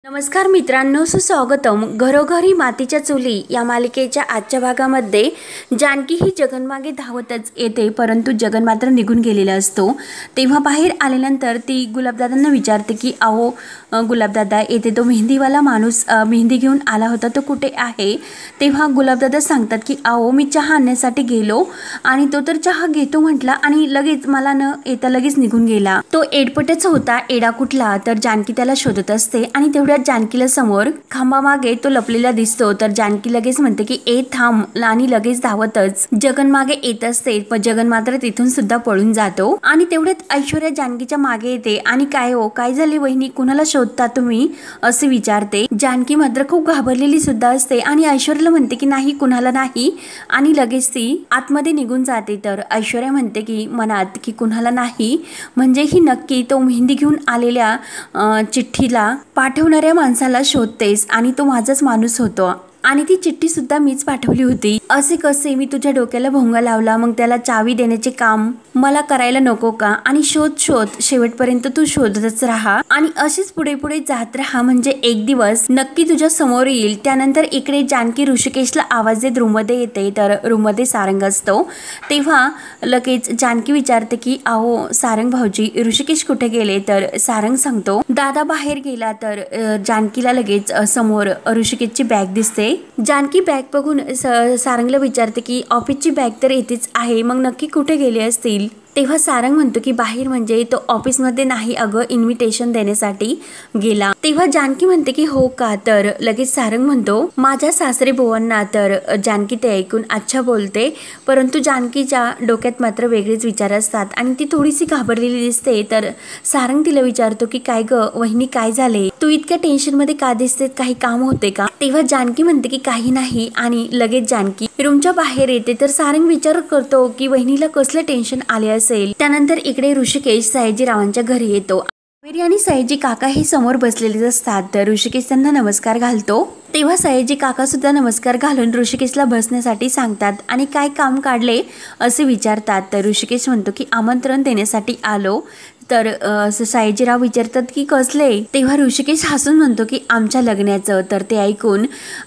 नमस्कार मित्रांनो, सुस्वागतम. घरोघरी मातीच्या चुली या मालिकेच्या आजच्या भागामध्ये जानकी ही जगनमागे धावतच येते, परंतु जगन मात्र निघून गेलेला असतो. तेव्हा बाहेर आल्यानंतर ती गुलाबदादांना विचारते की अहो गुलाबदादा, येथे तो मेहंदीवाला माणूस मेहंदी घेऊन आला होता, तो कुठे आहे? तेव्हा गुलाबदादा सांगतात की अहो मी चहा आणण्यासाठी गेलो आणि तो तर चहा घेतो म्हटला आणि लगेच मला न येता लगेच निघून गेला. तो एडपटच होता, एडा कुठला. तर जानकी त्याला शोधत असते आणि तेवढ्या जानकीला समोर खांबामागे तो लपलेला दिसतो. तर जानकी लगेच म्हणते की ए थांब आणि लगेच धावतच जगन मागे येत असते, पण जगन मात्र तिथून सुद्धा पळून जातो. आणि तेवढ्यात ऐश्वर्या जानकीच्या मागे येते आणि काय हो, काय झाले वहिनी, कुणाला शोधता तुम्ही असे विचारते. जानकी मात्र खूप घाबरलेली सुद्धा असते आणि ऐश्वर्याला म्हणते की नाही, कुणाला नाही, आणि लगेच ती आतमध्ये निघून जाते. तर ऐश्वर्या म्हणते की मनात की कुणाला नाही म्हणजे ही नक्की तो मेहंदी घेऊन आलेल्या चिठ्ठीला पाठवणाऱ्या माणसाला शोधतेस आणि तो माझाच माणूस होतो आणि ती चिठ्ठी सुद्धा मीच पाठवली होती. असे कसे? मी तुझ्या डोक्याला भोंगा लावला, मग त्याला चावी देण्याचे काम मला करायला नको का? आणि शोध शोध, शेवटपर्यंत तू शोधतच राहा आणि अशीच पुढे पुढे जात राहा, म्हणजे एक दिवस नक्की तुझ्या समोर येईल. त्यानंतर इकडे जानकी ऋषिकेशला आवाज देत रूममध्ये येते. तर रूममध्ये सारंग असतो. तेव्हा लगेच जानकी विचारते की अहो सारंग भाऊजी, ऋषिकेश कुठे गेले? तर सारंग सांगतो दादा बाहेर गेला. तर जानकीला लगेच समोर ऋषिकेशची बॅग दिसते. जानकी बॅग बघून सारंगला विचारते की ऑफिसची बॅग तर येतेच आहे, मग नक्की कुठे गेले असतील? तेव्हा सारंग म्हणतो की बाहेर म्हणजे तो ऑफिसमध्ये नाही, अगं इन्व्हिटेशन देण्यासाठी गेला. तेव्हा जानकी म्हणते की हो का? तर लगेच सारंग म्हणतो माझ्या सासरे बुवांना. तर जानकी ते ऐकून अच्छा बोलते, परंतु जानकीच्या डोक्यात मात्र वेगळेच विचार असतात आणि ती थोडीशी घाबरलेली दिसते. तर सारंग तिला विचारतो की काय ग वहिनी, काय झाले? तू इतक्या टेन्शन मध्ये का दिसते? काही काम होते का? तेव्हा जानकी म्हणते की काही नाही आणि लगेच जानकी रूमच्या बाहेर येते. तर सारंग विचार करतो की वहिनीला कसले टेन्शन आले असेल. त्यानंतर इकडे ऋषिकेश सयाजीरावांच्या घरी येतो. कावेरी आणि सयाजी काका हे समोर बसलेले असतात. तर ऋषिकेश त्यांना नमस्कार घालतो. तेव्हा सयाजी काका सुद्धा नमस्कार घालून ऋषिकेशला बसण्यासाठी सांगतात आणि काय काम काढले असे विचारतात. तर ऋषिकेश म्हणतो की आमंत्रण देण्यासाठी आलो. तर सयाजीराव विचारतात की कसले? तेव्हा ऋषिकेश हसून म्हणतो की आमच्या लग्नाचं. तर ते ऐकून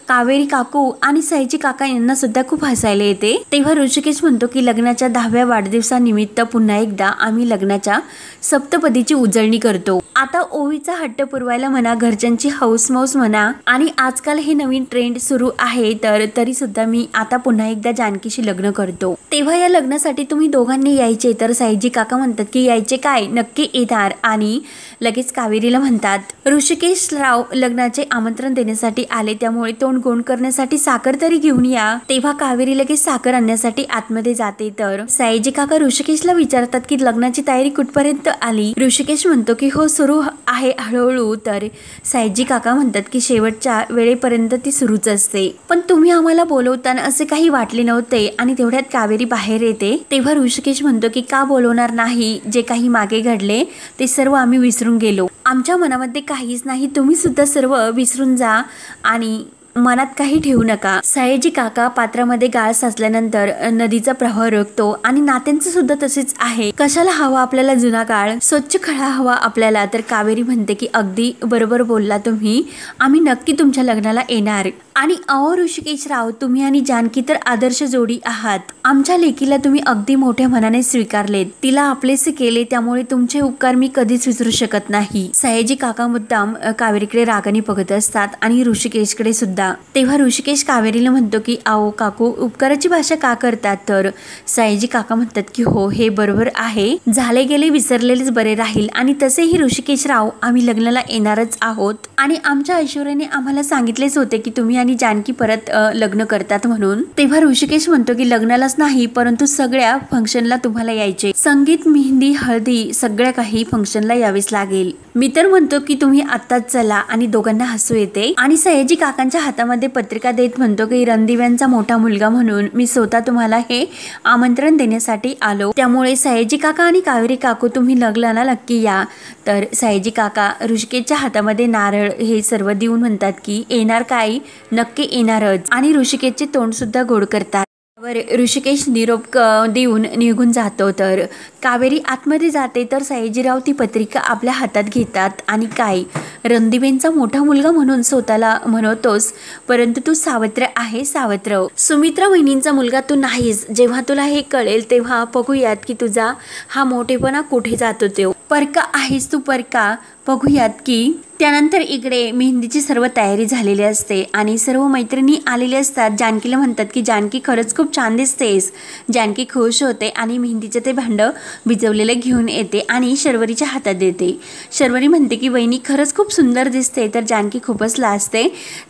कावेरी काकू आणि सयाजी काका यांना सुद्धा खूप हसायला येते. तेव्हा ऋषिकेश म्हणतो की लग्नाच्या 10व्या वाढदिवसानिमित्त पुन्हा एकदा आम्ही लग्नाच्या सप्तपदीची उजळणी करतो. आता ओवीचा हट्ट पुरवायला म्हणा, घरच्यांची हौसमौस म्हणा, आणि आजकाल हे नवीन ट्रेंड सुरू आहे, तर तरी सुद्धा मी आता पुन्हा एकदा जानकीशी लग्न करतो. तेव्हा या लग्नासाठी तुम्ही दोघांनी यायचे. तर सयाजी काका म्हणतात की यायचे काय, नक्की येणार. आणि लगेच कावेरीला म्हणतात ऋषिकेश राव लग्नाचे आमंत्रण देण्यासाठी आले, त्यामुळे तोंड गोड करण्यासाठी साखर तरी घेऊन या. तेव्हा कावेरी लगेच साखर आणण्यासाठी आतमध्ये जाते. तर सयाजी काका ऋषिकेशला विचारतात की लग्नाची तयारी कुठपर्यंत आली? ऋषिकेश म्हणतो की हो सुरू आहे हळूहळू. तर सयाजी काका म्हणतात की शेवटच्या वेळेपर्यंत ती सुरूच असते, पण तुम्ही आम्हाला बोलवताना असे काही वाटले नव्हते. आणि तेवढ्यात कावेरी बाहेर येते. तेव्हा ऋषिकेश म्हणतो की का बोलवणार नाही, जे काही मागे घडले ते सर्व आम्ही विसरून गेलो, आमच्या मनामध्ये काहीच नाही, तुम्ही सुद्धा सर्व विसरून जा आणि मनात काही ठेवू नका. सयाजी काका पात्रामध्ये गाळ साचल्यानंतर नदीचा प्रवाह रोखतो आणि नात्यांचं सुद्धा तसेच आहे. कशाला हवा आपल्याला जुना काळ, स्वच्छ खळा हवा आपल्याला. तर कावेरी म्हणते की अगदी बरोबर बोलला तुम्ही, आम्ही नक्की तुमच्या लग्नाला येणार. आणि अहो ऋषिकेश राव, तुम्ही आणि जानकी तर आदर्श जोडी आहात. आमच्या लेकीला तुम्ही अगदी मोठ्या मनाने स्वीकारलेत, तिला आपलेसे केले, त्यामुळे तुमचे उपकार मी कधीच विसरू शकत नाही. सयाजी काका मुद्दाम कावेरीकडे रागाने बघत असतात आणि ऋषिकेशकडे सुद्धा. तेव्हा ऋषिकेश कावेरीला म्हणतो की आओ काकू, उपकाराची भाषा का करतात? तर सयाजी काका म्हणतात की हो हे बरोबर आहे, झाले गेले विसरलेलेच बरे राहील. आणि तसेही ऋषिकेश राव, आम्ही लग्नाला येणारच आहोत आणि आमच्या ऐश्वर्याने आम्हाला सांगितलेच होते की तुम्ही आणि जानकी परत लग्न करतात म्हणून. तेव्हा ऋषिकेश म्हणतो की लग्नालाच नाही, परंतु सगळ्या फंक्शनला तुम्हाला यायचे, संगीत, मेहंदी, हळदी, सगळ्या काही फंक्शनला यावेच लागेल. मी तर म्हणतो की तुम्ही आत्ताच चला. आणि दोघांना हसू येते आणि सयाजी काकांच्या हातामध्ये पत्रिका देत म्हणतो की रणदिव्यांचा मोठा मुलगा म्हणून मी स्वतः तुम्हाला हे आमंत्रण देण्यासाठी आलो, त्यामुळे सयाजी काका आणि कावेरी काकू तुम्ही लग्नाला नक्की या. तर सयाजी काका ऋषिकेशच्या हातामध्ये नारळ हे सर्व देऊन म्हणतात की येणार काय, नक्की येणारच. आणि ऋषिकेशचे तोंड सुद्धा गोड करतात. वर ऋषिकेश निरोप देऊन निघून जातो. तर कावेरी आतमध्ये जाते तर सयाजीराव ती पत्रिका आपल्या हातात घेतात आणि काय रणदिवेंचा मोठा मुलगा म्हणून स्वतःला म्हणतोस, परंतु तू सावत्र आहे सावत्र. सुमित्रा वहिनींचा मुलगा तू नाहीस. जेव्हा तुला हे कळेल तेव्हा बघूयात की तुझा हा मोठेपणा कुठे जातो. तो परका आहेस तू परका, बघूयात की. त्यानंतर इकडे मेहंदीची सर्व तयारी झालेली असते आणि सर्व मैत्रिणी आलेले असतात. जानकीला म्हणतात की जानकी खरंच खूप छान दिसतेस. जानकी खुश होते आणि मेहंदीचं ते भांडं भिजवलेलं घेऊन येते आणि शर्वरीच्या हातात देते. शर्वरी म्हणते की वहिनी खरंच खूप सुंदर दिसते. तर जानकी खूपच लाजते.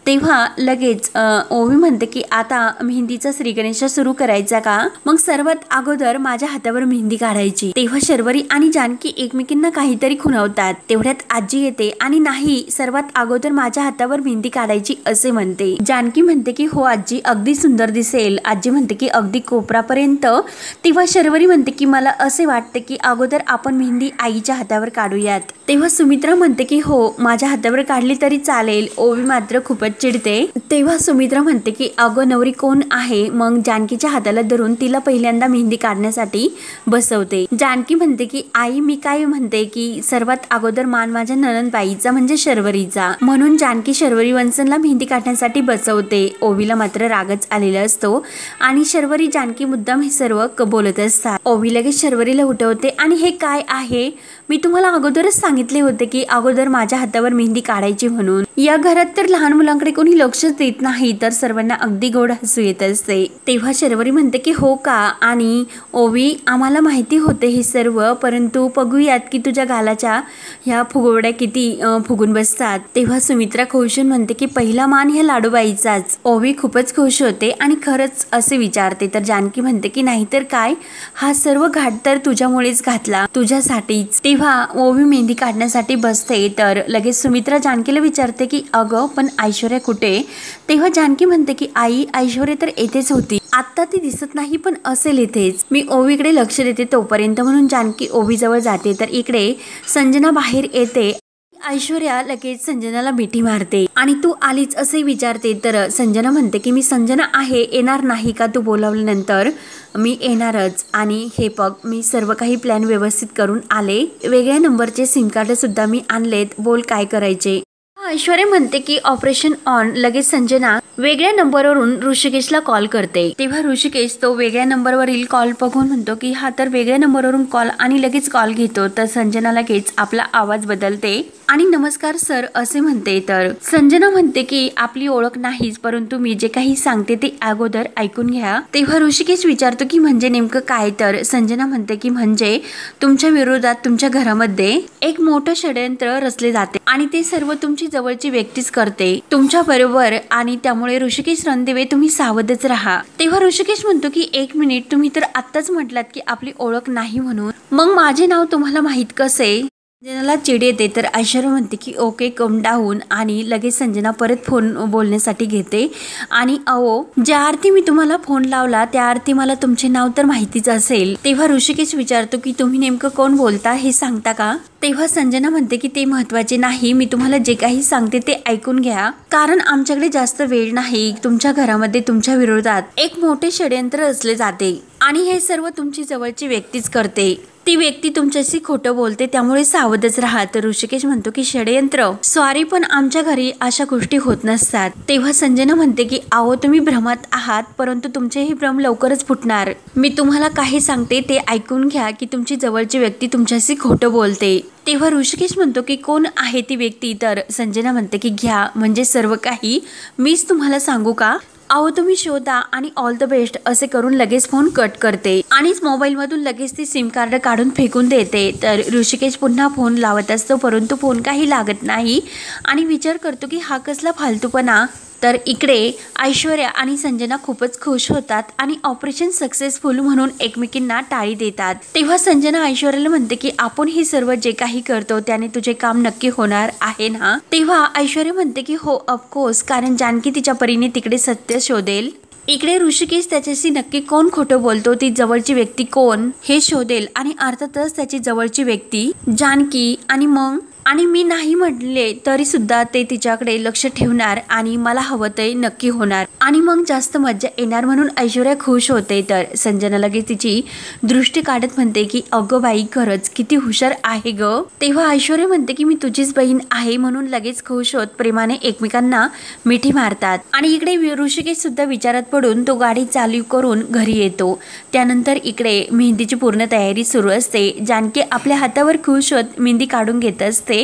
तेव्हा लगेच ओवी म्हणते की आता मेहंदीचा श्रीगणेश सुरू करायचा का, मग सर्वात अगोदर माझ्या हातावर मेहंदी काढायची. तेव्हा शर्वरी आणि जानकी एकमेकींना काहीतरी खुणावतात. तेवढ्यात आजी येते आणि नाही सर्वात अगोदर माझ्या हातावर मेहंदी काढायची असे म्हणते. जानकी म्हणते की हो आजी अगदी सुंदर दिसेल. आजी म्हणते की अगदी कोपरापर्यंत. तेव्हा शर्वरी म्हणते की मला असे वाटते की अगोदर आपण मेहंदी आईच्या हातावर काढूयात. तेव्हा सुमित्रा म्हणते की हो माझ्या हातावर काढली तरी चालेल. ओवी मात्र खूपच चिडते. तेव्हा सुमित्रा म्हणते की अगं नवरी कोण आहे. मग जानकीच्या हाताला धरून तिला पहिल्यांदा मेहंदी काढण्यासाठी बसवते. जानकी म्हणते की आई मी काय म्हणते की सर्वात अगोदर मान माझ्या नणंदबाईचा म्हणजे शर्वरीचा, म्हणून जानकी शर्वरी वंशनला मेहंदी काढण्यासाठी बसवते. ओवीला मात्र रागच आलेला असतो आणि शर्वरी जानकी मुद्दाम हे सर्व बोलत असतात. ओवी लगेच शर्वरीला उठवते आणि हे काय आहे, मी तुम्हाला अगोदरच सांगितले होते की अगोदर माझ्या हातावर मेहंदी काढायची म्हणून. या घरात तर लहान मुलांकडे कोणी लक्षच देत नाही तर सर्वांना अगदी गोड हसू येत असते. तेव्हा शर्वरी म्हणते की हो का, आणि ओवी आम्हाला माहिती होते हे सर्व, परंतु बघूयात की तुझ्या गालाच्या ह्या फुगवड्या किती फुगून बसतात. तेव्हा सुमित्रा खुशून म्हणते की पहिला मान ह्या लाडूबाईचाच. ओवी खूपच खुश होते आणि खरंच असे विचारते. तर जानकी म्हणते की नाहीतर काय, हा सर्व घाट तर तुझ्यामुळेच घातला, तुझ्यासाठीच. तेव्हा ओवी मेहंदी काढण्यासाठी बसते तर लगेच सुमित्रा जानकीला विचारते की अगं पण ऐश्वर्या कुठे. तेव्हा जानकी म्हणते की आई ऐश्वर्या तर येथेच होती, आता ती दिसत नाही पण असेल इथेच. मी ओवीकडे लक्ष देते तोपर्यंत, म्हणून जानकी ओवी जवळ जाते. तर इकडे संजना बाहेर येते. ऐश्वर्या लगेच संजनाला मिठी मारते आणि तू आलीच असे विचारते. तर संजना म्हणते की मी संजना आहे, येणार नाही का तू बोलावल्यानंतर. मी येणारच आणि हे बघ मी सर्व काही प्लॅन व्यवस्थित करून आले. वेगळ्या नंबरचे सिम कार्ड सुद्धा मी आणलेत, बोल काय करायचे. ऐश्वर्या म्हणते की ऑपरेशन ऑन. लगेच संजना वेगळ्या नंबरवरून ऋषिकेशला कॉल करते. तेव्हा ऋषिकेश तो वेगळ्या नंबरवरील कॉल बघून म्हणतो की हा तर वेगळ्या नंबरवरून कॉल, आणि लगेच कॉल घेतो. तर संजना लगेच आपला आवाज बदलते आणि नमस्कार सर असे म्हणते. तर संजना म्हणते की आपली ओळख नाहीच, परंतु मी जे काही सांगते ते अगोदर ऐकून घ्या. तेव्हा ऋषिकेश विचारतो की म्हणजे नेमकं काय. तर संजना म्हणते की म्हणजे तुमच्या विरोधात तुमच्या घरामध्ये एक मोठं षडयंत्र रचले जाते आणि ते सर्व तुमची जवळची व्यक्तीच करते तुमच्या बरोबर, आणि त्यामुळे ऋषिकेश रणदिवे तुम्ही सावधच राहा. तेव्हा ऋषिकेश म्हणतो की एक मिनिट, तुम्ही तर आत्ताच म्हटलात की आपली ओळख नाही म्हणून, मग माझे नाव तुम्हाला माहित कसे. संजनाला चिड येते. तर ऐश्वर्या म्हणते की ओके कम डाऊन, आणि लगेच संजना परत फोन बोलण्यासाठी घेते आणि अहो ज्या अर्थी मी तुम्हाला फोन लावला त्या अर्थी मला तुमचे नाव तर माहितीच असेल. तेव्हा ऋषिकेश विचारतो की तुम्ही नेमकं कोण बोलता हे सांगता का. तेव्हा संजना म्हणते की ते महत्वाचे नाही, मी तुम्हाला जे काही सांगते ते ऐकून घ्या, कारण आमच्याकडे जास्त वेळ नाही. तुमच्या घरामध्ये तुमच्या विरोधात एक मोठे षडयंत्र रचले जाते आणि हे सर्व तुमची जवळची व्यक्तीच करते. ती व्यक्ती तुमच्याशी खोटं बोलते, त्यामुळे सावधच राहा. तर ऋषिकेश म्हणतो की षडयंत्र, सॉरी पण आमच्या घरी अशा गोष्टी होत नसतात. तेव्हा संजना म्हणते की अहो तुम्ही भ्रमात आहात, परंतु तुमचे हे भ्रम लवकरच फुटणार. मी तुम्हाला काही सांगते ते ऐकून घ्या की तुमची जवळची व्यक्ती तुमच्याशी खोटं बोलते. तेव्हा ऋषिकेश म्हणतो की कोण आहे ती व्यक्ती. तर संजना म्हणते की घ्या म्हणजे सर्व काही मीच तुम्हाला सांगू का. अहो तुम्ही शोधा आणि ऑल द बेस्ट असे करून लगेच फोन कट करते आणि मोबाईल मधून लगेच ती सिम कार्ड काढून फेकून देते. तर ऋषिकेश पुन्हा फोन लावत असतो, परंतु फोन काही लागत नाही आणि विचार करतो की हा कसला फालतूपणा. तर इकडे ऐश्वर्या आणि संजना खूपच खुश होतात आणि ऑपरेशन सक्सेसफुल म्हणून एकमेकींना टाळी देतात. तेव्हा संजना ऐश्वर्याला म्हणते की आपण हे सर्व जे काही करतो त्याने तुझे काम नक्की होणार आहे ना. तेव्हा ऐश्वर्या म्हणते की हो ऑफकोर्स, कारण जानकी तिच्या परीने तिकडे सत्य शोधेल. इकडे ऋषिकेश त्याच्याशी नक्की कोण खोटं बोलतो, ती जवळची व्यक्ती कोण हे शोधेल आणि अर्थातच त्याची जवळची व्यक्ती जानकी. आणि मग आणि मी नाही म्हटले तरी सुद्धा ते तिच्याकडे लक्ष ठेवणार आणि मला हवं ते नक्की होणार आणि मग जास्त मज्जा येणार म्हणून ऐश्वर्या खुश होते। तर संजना लगेच तिची दृष्टी काढत म्हणते की अगं बाई खरंच किती हुशार आहे ग। तेव्हा ऐश्वर्या म्हणते की मी तुझीच बहीण आहे म्हणून लगेच खुश होत प्रेमाने एकमेकांना मिठी मारतात। आणि इकडे ऋषिकेश सुद्धा विचारात पडून तो गाडी चालू करून घरी येतो। त्यानंतर इकडे मेहंदीची पूर्ण तयारी सुरू असते। जानकी आपल्या हातावर खुश होत मेहंदी काढून घेत असते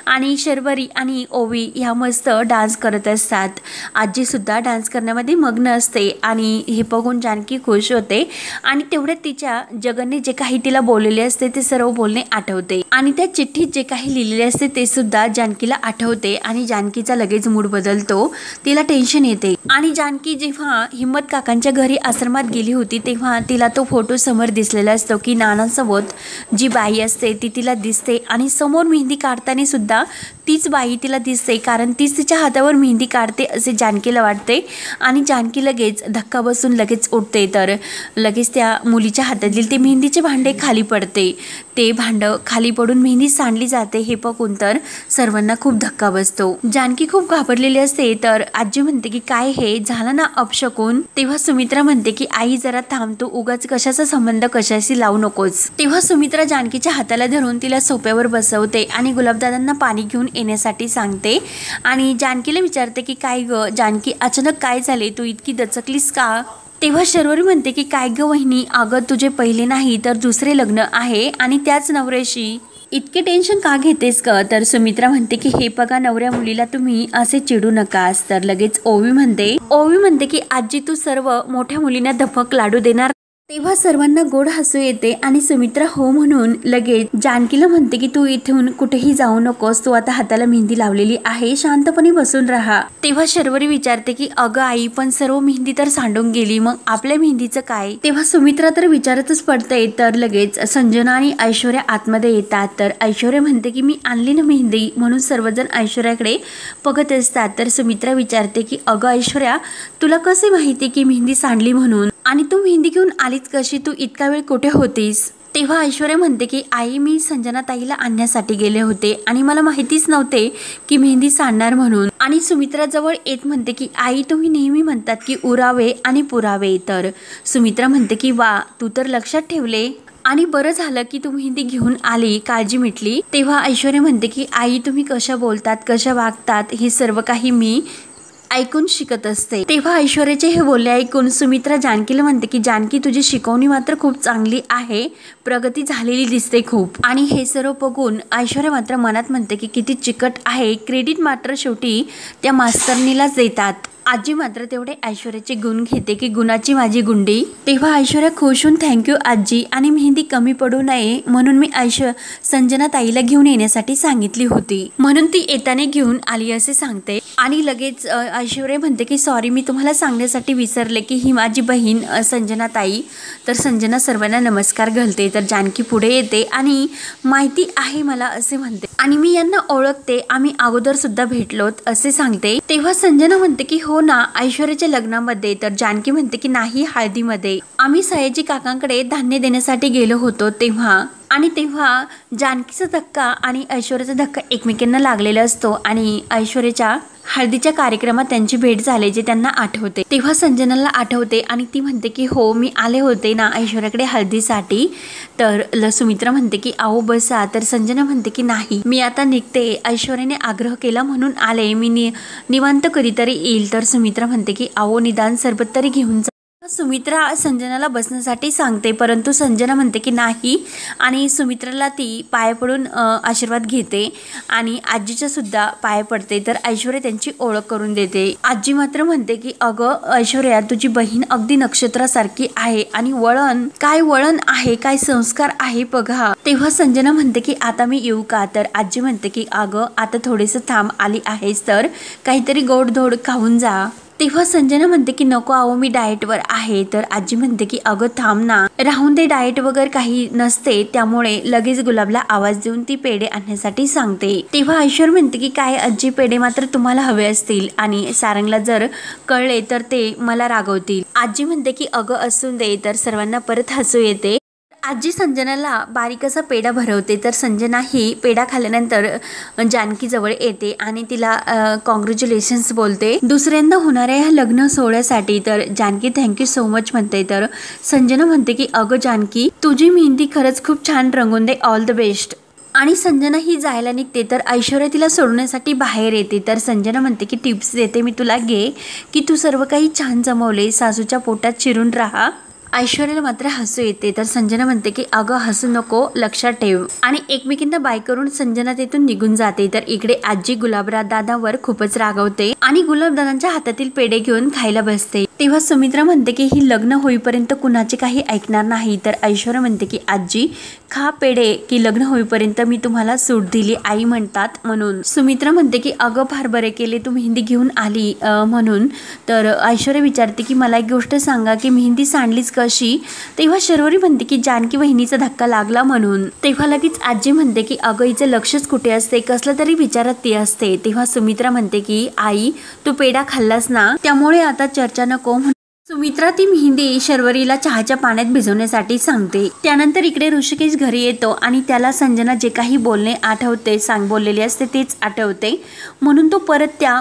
आणि शर्वरी आणि ओवी ह्या मस्त डान्स करत असतात। आजी सुद्धा डान्स करण्यामध्ये मग्न असते आणि हे बघून जानकी खुश होते आणि तेवढ्यात तिच्या जगनने जे काही तिला बोललेले असते ते सर्व बोलणे आठवते आणि त्या चिठ्ठीत जे काही लिहिलेले असते ते सुद्धा जानकीला आठवते आणि जानकीचा लगेच मूड बदलतो, तिला टेन्शन येते। आणि जानकी जेव्हा हिम्मत काकांच्या घरी आश्रमात गेली होती तेव्हा तिला तो फोटो समोर दिसलेला असतो की नानांसोबत जी बाई असते ती तिला दिसते आणि समोर मेहंदी काढताना सुद्धा तीच बाई तिला दिसते कारण तीच तिच्या हातावर मेहंदी काढते असे जानकीला वाटते आणि जानकी लगेच धक्का बसून लगेच उठते। तर लगेच त्या मुलीच्या हातातील ते मेहंदीचे भांडे खाली पडते, ते भांडं खाली पडून मेहंदी सांडली जाते। हे बघून तर सर्वांना खूप धक्का बसतो, जानकी खूप घाबरलेली असते। तर आजी म्हणते की काय हे झालं ना अपशकून। तेव्हा सुमित्रा म्हणते की आई जरा थांब, तू उगाच कशाचा संबंध कशाशी लावू नकोस। तेव्हा सुमित्रा जानकीच्या हाताला धरून तिला सोप्यावर बसवते आणि गुलाबदादांना पाणी घेऊन येण्यासाठी सांगते आणि जानकीला विचारते की काय ग जानकी अचानक काय झाले, तू इतकी दचकलीस का। तेव्हा शर्वरी म्हणते की काय ग वहिनी, अगं तुझे पहिले नाही तर दुसरे लग्न आहे आणि त्याच नवऱ्याशी इतके टेन्शन का घेतेस ग। तर सुमित्रा म्हणते की हे बघा नवऱ्या मुलीला तुम्ही असे चिडू नकास। तर लगेच ओवी म्हणते की आजी तू सर्व मोठ्या मुलींना धपक लाडू देणार। तेव्हा सर्वांना गोड हसू येते आणि सुमित्रा हो म्हणून लगेच जानकीला म्हणते की तू इथून कुठेही जाऊ नकोस, तू आता हाताला मेहंदी लावलेली आहे, शांतपणे बसून राहा। तेव्हा शर्वरी विचारते की अगं आई पण सर्व मेहंदी तर सांडून गेली, मग आपल्या मेहंदीचं काय। तेव्हा सुमित्रा तर विचारतच पडते। तर लगेच संजना आणि ऐश्वर्या आतमध्ये येतात। तर ऐश्वर्या म्हणते की मी आणली ना मेहंदी म्हणून सर्वजण ऐश्वर्याकडे बघत असतात। तर सुमित्रा विचारते की अगं ऐश्वर्या तुला कसे माहिती की मेहंदी सांडली म्हणून आणि तू मेहंदी घेऊन आलीच कशी, तू इतका वेळ कुठे होतीस। तेव्हा ऐश्वर्या म्हणते की आई मी संजना ताईला आणण्यासाठी गेले होते आणि मला माहितीच नव्हते की मेहंदी सांडणार म्हणून। आणि सुमित्रा जवळ येत म्हणते की आई तुम्ही नेहमी म्हणतात की उरावे आणि पुरावे। तर सुमित्रा म्हणते की वा तू तर लक्षात ठेवले आणि बरं झालं की तू मेहंदी घेऊन आली, काळजी मिटली। तेव्हा ऐश्वर्या म्हणते की आई तुम्ही कशा बोलतात कशा वागतात हे सर्व काही मी ऐकून शिकत असते। तेव्हा ऐश्वर्याचे हे बोलले ऐकून सुमित्रा जानकीला म्हणते की जानकी तुझी शिकवणी मात्र खूप चांगली आहे, प्रगती झालेली दिसते खूप। आणि हे सर्व बघून ऐश्वर्या मात्र मनात म्हणते की किती चिकट आहे, क्रेडिट मात्र शेवटी त्या मास्तरनीलाच देतात। आजी मात्र तेवढे ऐश्वर्याचे गुण घेते की गुणाची माझी गुंडी। तेव्हा ऐश्वर्या खुश होऊन थँक्यू आजी आणि मेहंदी कमी पडू नये म्हणून मी संजना ताईला घेऊन येण्यासाठी सांगितली होती म्हणून ती येताना घेऊन आली असे सांगते। आणि लगेच ऐश्वर्या म्हणते की सॉरी मी तुम्हाला सांगण्यासाठी विसरले की ही माझी बहीण संजना ताई। तर संजना सर्वांना नमस्कार घालते। तर जानकी पुढे येते आणि माहिती आहे मला असे म्हणते आणि मी यांना ओळखते, आम्ही अगोदर सुद्धा भेटलोत असे सांगते। तेव्हा संजना म्हणते की हो ना ऐश्वर्याच्या लग्नामध्ये। तर जानकी म्हणते की नाही हळदीमध्ये आम्ही सयाजी काकांकडे धान्य देण्यासाठी गेलो होतो तेव्हा। आणि तेव्हा जानकीचा धक्का आणि ऐश्वर्याचा धक्का एकमेकांना लागलेला असतो आणि ऐश्वर्याच्या हळदीच्या कार्यक्रमात त्यांची भेट झाली जे त्यांना आठवते। तेव्हा संजनाला आठवते आणि ती म्हणते की हो मी आले होते ना ऐश्वर्याकडे हळदीसाठी। तर सुमित्रा म्हणते की आओ बसा। तर संजना म्हणते की नाही मी आता निघते, ऐश्वर्याने आग्रह केला म्हणून आले, मी निवांत कधीतरी येईल। तर सुमित्रा म्हणते की आओ निदान सरबत तरी घेऊन जा। सुमित्रा संजनाला बसण्यासाठी सांगते परंतु संजना म्हणते की नाही आणि सुमित्राला ती पाय पडून आशीर्वाद घेते आणि आजीच्या सुद्धा पाय पडते। तर ऐश्वर्या त्यांची ओळख करून देते। आजी मात्र म्हणते की अगं ऐश्वर्या तुझी बहीण अगदी नक्षत्रासारखी आहे आणि वळण आहे, काय संस्कार आहे बघा। तेव्हा संजना म्हणते की आता मी येऊ का। तर आजी म्हणते की अगं आता थोडेस थांब, आली आहेस तर काहीतरी गोडधोड खाऊन जा। तेव्हा संजना म्हणते की नको आहो मी डाएटवर आहे। तर आजी म्हणते की अगं थांब ना, राहून दे डाएट वगैरे काही नसते। त्यामुळे लगेच गुलाबला आवाज देऊन ती पेढे आणण्यासाठी सांगते। तेव्हा ऐश्वर्या म्हणते की काय आजी पेढे मात्र तुम्हाला हवे असतील आणि सारंगला जर कळले तर ते मला रागवतील। आजी म्हणते की अगं असून दे। तर सर्वांना परत हसू येते। आजी संजनाला बारीक असा पेढा भरवते तर संजना ही पेढा खाल्ल्यानंतर जानकीजवळ येते आणि तिला कॉंग्रॅच्युलेशन्स बोलते दुसऱ्यांदा होणाऱ्या ह्या लग्न सोहळ्यासाठी। तर जानकी थँक्यू सो मच म्हणते तर संजना म्हणते की अगं जानकी तुझी मेहंदी खरंच खूप छान रंगून दे, ऑल द बेस्ट। आणि संजना ही जायला निघते तर ऐश्वर्या तिला सोडण्यासाठी बाहेर येते तर संजना म्हणते की टिप्स देते मी तुला, घे की तू सर्व काही छान जमवले, सासूच्या पोटात शिरून राहा। ऐश्वर्याला मात्र हसू येते तर संजना म्हणते की अगं हसू नको, लक्षात ठेव। आणि एकमेकींना बाय करून संजना तिथून निघून जाते तर इकडे आजी गुलाबराव दादावर खूपच रागवते आणि गुलाबदादांच्या हातातील पेढे घेऊन खायला बसते। तेव्हा सुमित्रा म्हणते की ही लग्न होईपर्यंत कुणाचे काही ऐकणार नाही तर ऐश्वर्या म्हणते की आजी खा पेढे की लग्न होईपर्यंत मी तुम्हाला सूट दिली, आई म्हणतात म्हणून। सुमित्रा म्हणते की अगं फार बरे केले तू मेहंदी घेऊन आली म्हणून। तर ऐश्वर्या विचारते की मला एक गोष्ट सांगा की मेहंदी सांडलीच कशी? तेव्हा शर्वरी म्हणते की जानकी वहिनीचा धक्का लागला म्हणून। तेव्हा लगेच आजी म्हणते की अगं हिचं लक्षच कुठे असते, कसलं तरी विचारात ती असते। तेव्हा सुमित्रा म्हणते की आई तू पेढा खाल्लास ना त्यामुळे आता चर्चा नको। सुमित्रा ती मेहंदी शर्वरीला चहाच्या पाण्यात भिजवण्यासाठी सांगते। त्यानंतर इकडे ऋषिकेश घरी येतो आणि त्याला संजना जे काही बोलणे आठवते, बोललेले असते तेच आठवते म्हणून तो परत त्या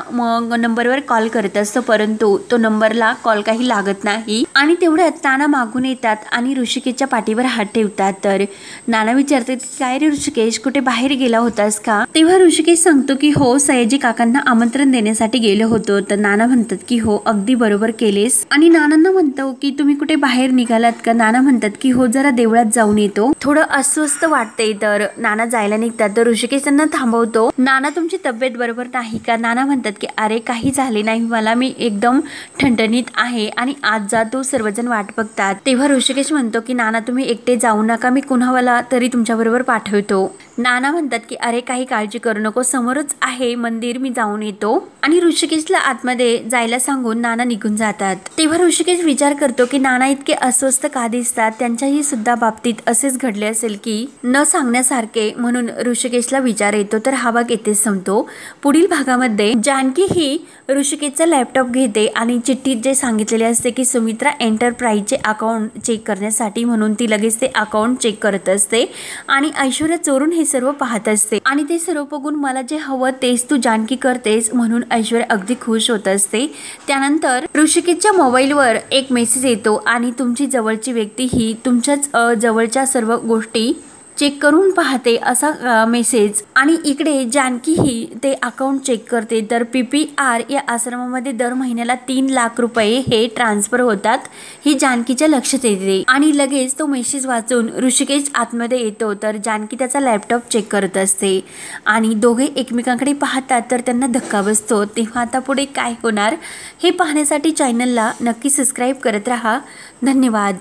नंबरवर कॉल करत असतो परंतु तो नंबरला कॉल काही लागत नाही। आणि तेवढ्यात नाना मागून येतात आणि ऋषिकेशच्या पाठीवर हात ठेवतात। तर नाना विचारते काय रे ऋषिकेश कुठे बाहेर गेला होतास का? तेव्हा ऋषिकेश सांगतो की हो सयाजी काकांना आमंत्रण देण्यासाठी गेलो होतो। तर नाना म्हणतात की हो अगदी बरोबर केलेस। आणि नानांना म्हणतो की तुम्ही कुठे बाहेर निघालात का? नाना म्हणतात की हो जरा देवळात जाऊन येतो, थोडं अस्वस्थ वाटते। तर नाना जायला निघतात तर ऋषिकेश त्यांना थांबवतो। नाना तुमची तब्येत बरोबर नाही का? नाना म्हणतात की अरे काही झाले नाही मला, मी एकदम ठणठणीत आहे आणि आज जातो सर्वजण वाट बघतात। तेव्हा ऋषिकेश म्हणतो की नाना तुम्ही एकटे जाऊ नका, मी कुणाला तरी तुमच्या बरोबर पाठवतो। नाना म्हणतात की अरे काही काळजी करू नको, समोरच आहे मंदिर, मी जाऊन येतो। आणि ऋषिकेशला आतमध्ये जायला सांगून नाना निघून जातात। तेव्हा ऋषिकेश विचार करतो की नाना इतके अस्वस्थ का दिसतात, त्यांच्याही सुद्धा बाबतीत असेच घडले असेल की न सांगण्यासारखे, म्हणून ऋषिकेशला विचार येतो। तर हा भाग येथेच संपतो। पुढील भागामध्ये जानकी ही ऋषिकेशचा लॅपटॉप घेते आणि चिठ्ठीत जे सांगितलेले असते की सुमित्रा एंटरप्राइजचे अकाउंट चेक करण्यासाठी म्हणून ती लगेच ते अकाउंट चेक करत असते आणि ऐश्वर्या चोरून हे सर्व पाहत असते आणि ते सर्व बघून मला जे हवं तेच तू जानकी करतेस म्हणून ऐश्वर्या अगदी खुश होत असते। त्यानंतर ऋषिकेशच्या मोबाईलवर एक मेसेज येतो आणि तुमची जवळची व्यक्ती ही तुमच्याच जवळच्या सर्व गोष्टी चेक करून पाहते असा मेसेज। आणि इकडे जानकी ही ते अकाउंट चेक करते तर PPR या आश्रमामध्ये दर महिन्याला 3 लाख रुपये हे ट्रान्सफर होतात ही जानकीच्या लक्षात येते। आणि लगेच तो मेसेज वाचून ऋषिकेश आतमध्ये येतो तर जानकी त्याचा लॅपटॉप चेक करत असते आणि दोघे एकमेकांकडे पाहतात तर त्यांना धक्का बसतो। तेव्हा आता पुढे काय होणार हे पाहण्यासाठी चॅनलला नक्की सबस्क्राईब करत राहा। धन्यवाद।